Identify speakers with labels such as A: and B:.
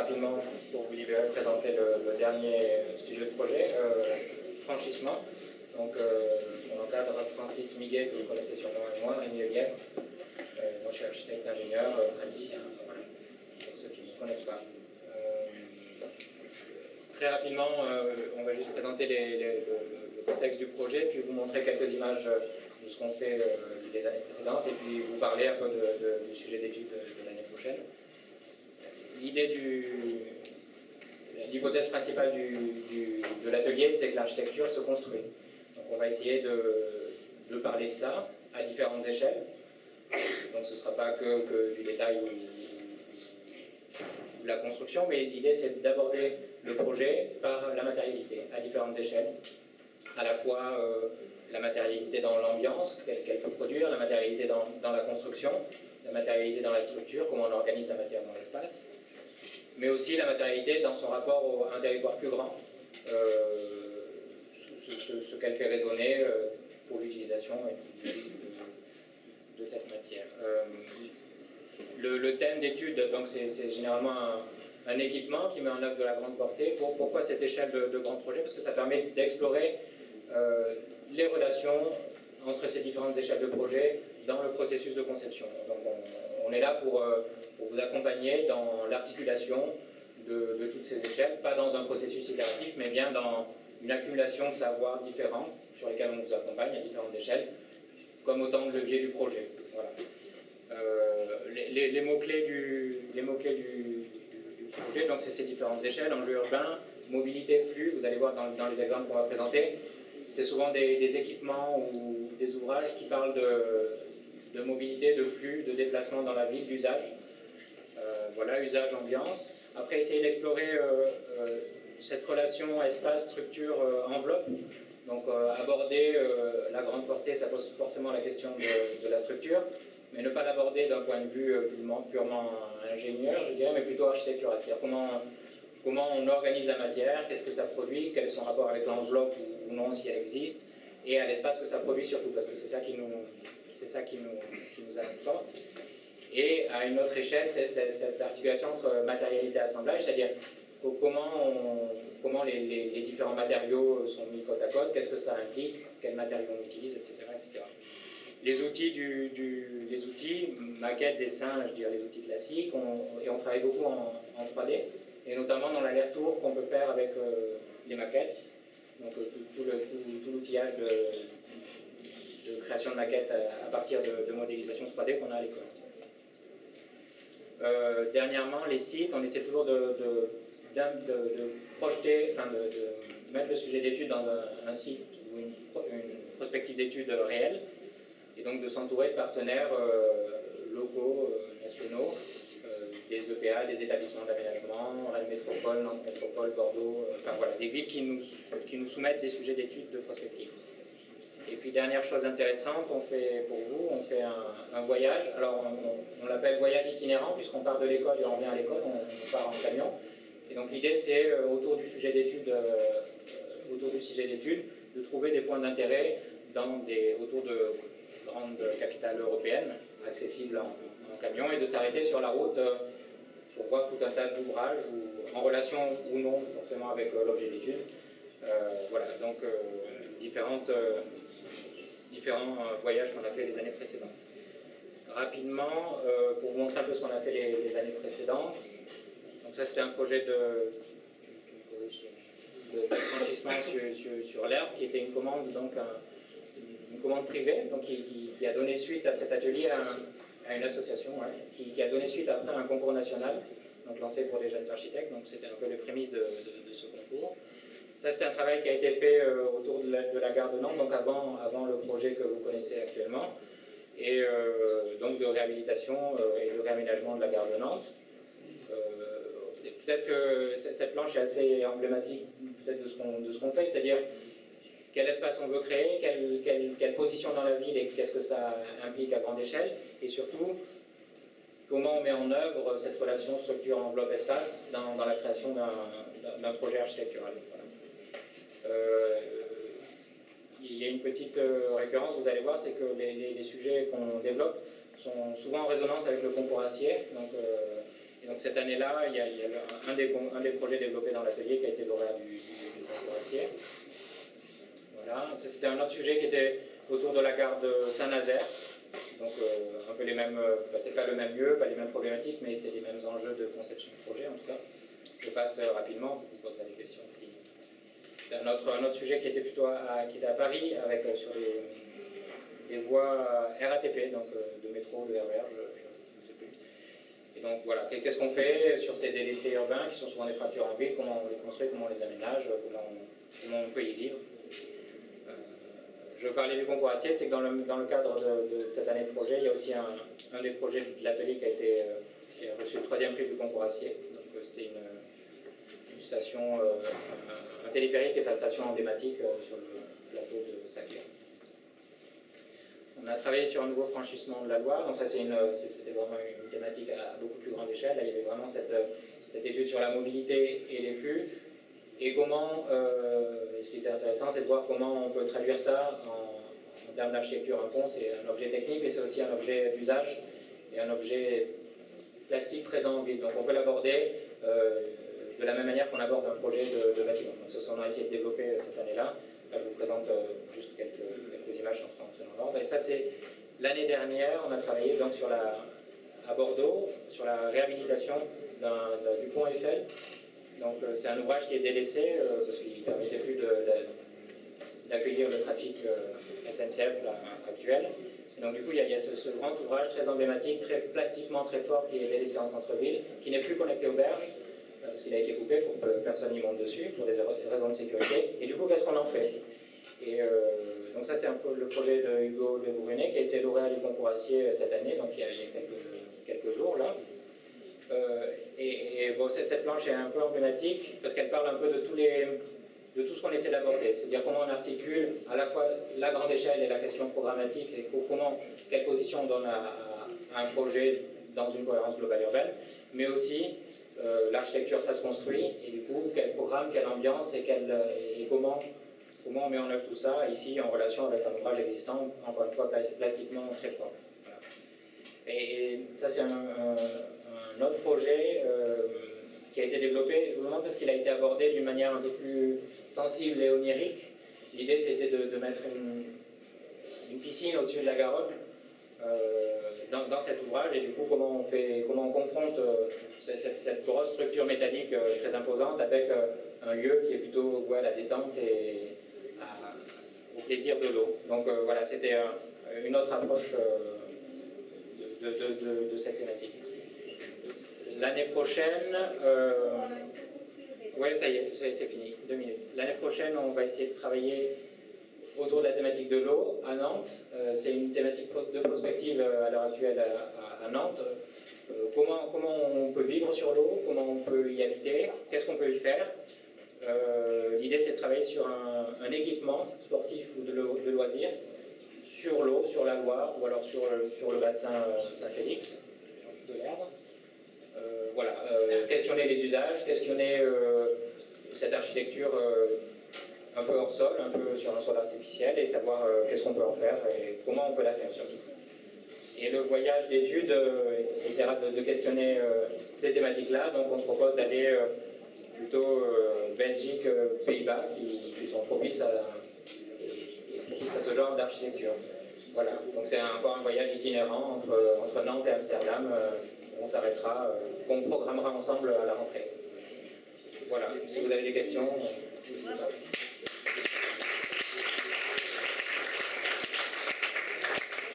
A: rapidement, pour vous libérer, présenter le dernier sujet de projet, franchissement. Donc, on encadre Francis Miguet, que vous connaissez sûrement, et moi, Rémi Lelièvre. Moi, je suis architecte, ingénieur, praticien, voilà, pour ceux qui ne me connaissent pas. Très rapidement, on va juste présenter le contexte du projet, puis vous montrer quelques images de ce qu'on fait les années précédentes, et puis vous parler un peu du sujet d'étude de l'année prochaine. L'hypothèse principale de l'atelier, c'est que l'architecture se construit. Donc on va essayer de parler de ça à différentes échelles. Donc ce ne sera pas que du détail ou de la construction, mais l'idée c'est d'aborder le projet par la matérialité à différentes échelles. À la fois la matérialité dans l'ambiance qu'elle peut produire, la matérialité dans la construction, la matérialité dans la structure, comment on organise la matière dans l'espace, mais aussi la matérialité dans son rapport à un territoire plus grand, ce qu'elle fait résonner pour l'utilisation de cette matière. Le thème d'étude, donc c'est généralement un équipement qui met en œuvre de la grande portée. Pourquoi cette échelle de grand projet? Parce que ça permet d'explorer les relations entre ces différentes échelles de projet dans le processus de conception. Donc on est là pour vous accompagner dans l'articulation de toutes ces échelles, pas dans un processus itératif, mais bien dans une accumulation de savoirs différentes sur lesquels on vous accompagne à différentes échelles, comme autant de leviers du projet. Voilà. Les mots-clés du projet, donc c'est ces différentes échelles, enjeux urbains, mobilité, flux, vous allez voir dans les exemples qu'on va présenter, c'est souvent des équipements ou des ouvrages qui parlent de mobilité, de flux, de déplacement dans la ville, d'usage. Voilà, usage, ambiance. Après, essayer d'explorer cette relation espace, structure, enveloppe. Donc, aborder la grande portée, ça pose forcément la question de la structure, mais ne pas l'aborder d'un point de vue purement ingénieur, je dirais, mais plutôt architectural. C'est-à-dire comment on organise la matière, qu'est-ce que ça produit, quel est son rapport avec l'enveloppe ou non, si elle existe, et à l'espace que ça produit surtout, parce que c'est ça qui nous importe. Et à une autre échelle, c'est cette articulation entre matérialité et assemblage, c'est-à-dire comment les différents matériaux sont mis côte à côte, qu'est-ce que ça implique, quels matériaux on utilise, etc. etc. Les outils, maquettes, dessins, je dirais les outils classiques, et on travaille beaucoup en 3D, et notamment dans l'aller-retour qu'on peut faire avec les maquettes, donc tout l'outillage de création de maquettes à partir de modélisation 3D qu'on a à l'école. Dernièrement, les sites, on essaie toujours de projeter, enfin de mettre le sujet d'étude dans un site ou une prospective d'étude réelle, et donc de s'entourer de partenaires locaux, nationaux, des EPA, des établissements d'aménagement, Rennes Métropole, Nantes Métropole, Bordeaux, enfin voilà, des villes qui nous soumettent des sujets d'études de prospective. Et puis dernière chose intéressante, on fait un voyage, alors on l'appelle voyage itinérant, puisqu'on part de l'école et on revient à l'école, on part en camion. Et donc l'idée c'est, autour du sujet d'étude, de trouver des points d'intérêt autour de grandes capitales européennes, accessibles en camion, et de s'arrêter sur la route pour voir tout un tas d'ouvrages, en relation ou non forcément avec l'objet d'étude. Voilà, donc différents voyages qu'on a fait les années précédentes. Rapidement, pour vous montrer un peu ce qu'on a fait les années précédentes. Donc ça, c'était un projet de franchissement sur l'herbe, qui était une commande, donc une commande privée, donc qui a donné suite à cet atelier à une association, ouais, qui a donné suite après à un concours national, donc lancé pour des jeunes architectes. Donc c'était un peu les prémices de ce concours. Ça, c'est un travail qui a été fait autour de la gare de Nantes, donc avant le projet que vous connaissez actuellement, et donc de réhabilitation et de réaménagement de la gare de Nantes. Peut-être que cette planche est assez emblématique peut-être de ce qu'on fait, c'est-à-dire quel espace on veut créer, quelle position dans la ville et qu'est-ce que ça implique à grande échelle, et surtout comment on met en œuvre cette relation structure enveloppe espace dans la création d'un projet architectural. Voilà. Il y a une petite récurrence, vous allez voir, c'est que les sujets qu'on développe sont souvent en résonance avec le concours Acier. Donc, Et donc cette année-là, il y a un des projets développés dans l'atelier qui a été lauréat du concours. Voilà. C'était un autre sujet qui était autour de la gare de Saint-Nazaire. Donc un peu les mêmes, c'est pas le même lieu, pas les mêmes problématiques, mais c'est les mêmes enjeux de conception de projet en tout cas. Je passe rapidement, vous poserez des questions. C'est un autre sujet qui était plutôt qui était à Paris, avec sur des voies RATP, donc de métro, de RER, je ne sais plus. Et donc voilà, qu'est-ce qu'on fait sur ces délaissés urbains qui sont souvent des fractures en ville, comment on les construit, comment on les aménage, comment on peut y vivre. Je parlais du concours acier, c'est que dans le cadre de cette année de projet, il y a aussi un des projets de l'atelier qui a reçu le 3e prix du concours acier. Donc c'était une station, un téléphérique et sa station emblématique sur le plateau de Saclay. On a travaillé sur un nouveau franchissement de la Loire, donc ça c'était vraiment une thématique à beaucoup plus grande échelle. Là, il y avait vraiment cette étude sur la mobilité et les flux. Et comment, ce qui était intéressant, c'est de voir comment on peut traduire ça en termes d'architecture. Un pont, c'est un objet technique, mais c'est aussi un objet d'usage et un objet plastique présent en ville. Donc on peut l'aborder de la même manière qu'on aborde un projet de bâtiment. Donc c'est ce qu'on a essayé de développer cette année-là. Là, je vous présente juste quelques images en ordre. Et ça, c'est l'année dernière, on a travaillé donc à Bordeaux sur la réhabilitation du pont Eiffel. Donc c'est un ouvrage qui est délaissé parce qu'il ne permettait plus d'accueillir le trafic SNCF là, actuel. Et donc du coup il y a ce grand ouvrage très emblématique, très plastiquement très fort qui est délaissé en centre-ville, qui n'est plus connecté aux berges, parce qu'il a été coupé pour que personne n'y monte dessus, pour des raisons de sécurité. Et du coup qu'est-ce qu'on en fait? Et donc ça c'est un peu le projet de Hugo Le Brunet qui a été lauréat du concours acier cette année, donc il y a quelques jours là. Bon, cette planche est un peu emblématique parce qu'elle parle un peu de tout ce qu'on essaie d'aborder, c'est-à-dire comment on articule à la fois la grande échelle et la question programmatique, et quelle position on donne à un projet dans une cohérence globale urbaine, mais aussi l'architecture, ça se construit, et du coup, quel programme, quelle ambiance et comment on met en œuvre tout ça, ici en relation avec un ouvrage existant, encore une fois plastiquement très fort. Voilà. Et ça, c'est un autre projet qui a été développé, je vous demande parce qu'il a été abordé d'une manière un peu plus sensible et onirique. L'idée c'était de mettre une piscine au-dessus de la Garonne dans cet ouvrage, et du coup comment on confronte cette grosse structure métallique très imposante avec un lieu qui est plutôt voué à la détente et au plaisir de l'eau. Donc voilà, c'était une autre approche de cette thématique. L'année prochaine, ouais, ça y est, c'est fini, 2 minutes. L'année prochaine, on va essayer de travailler autour de la thématique de l'eau à Nantes. C'est une thématique de prospective à l'heure actuelle à Nantes. Comment on peut vivre sur l'eau, comment on peut y habiter, qu'est-ce qu'on peut y faire. L'idée, c'est de travailler sur un équipement sportif ou de loisirs sur l'eau, sur la Loire, ou alors sur le bassin Saint-Félix de l'Erdre. Voilà, questionner les usages, questionner cette architecture un peu hors sol, un peu sur un sol artificiel, et savoir qu'est-ce qu'on peut en faire et comment on peut la faire surtout. Et le voyage d'études essaiera de questionner ces thématiques-là, donc on propose d'aller plutôt Belgique, Pays-Bas, qui sont propices à ce genre d'architecture. Voilà, donc c'est encore un voyage itinérant entre Nantes et Amsterdam. On s'arrêtera, qu'on programmera ensemble à la rentrée. Voilà, si vous avez des questions, n'hésitez pas.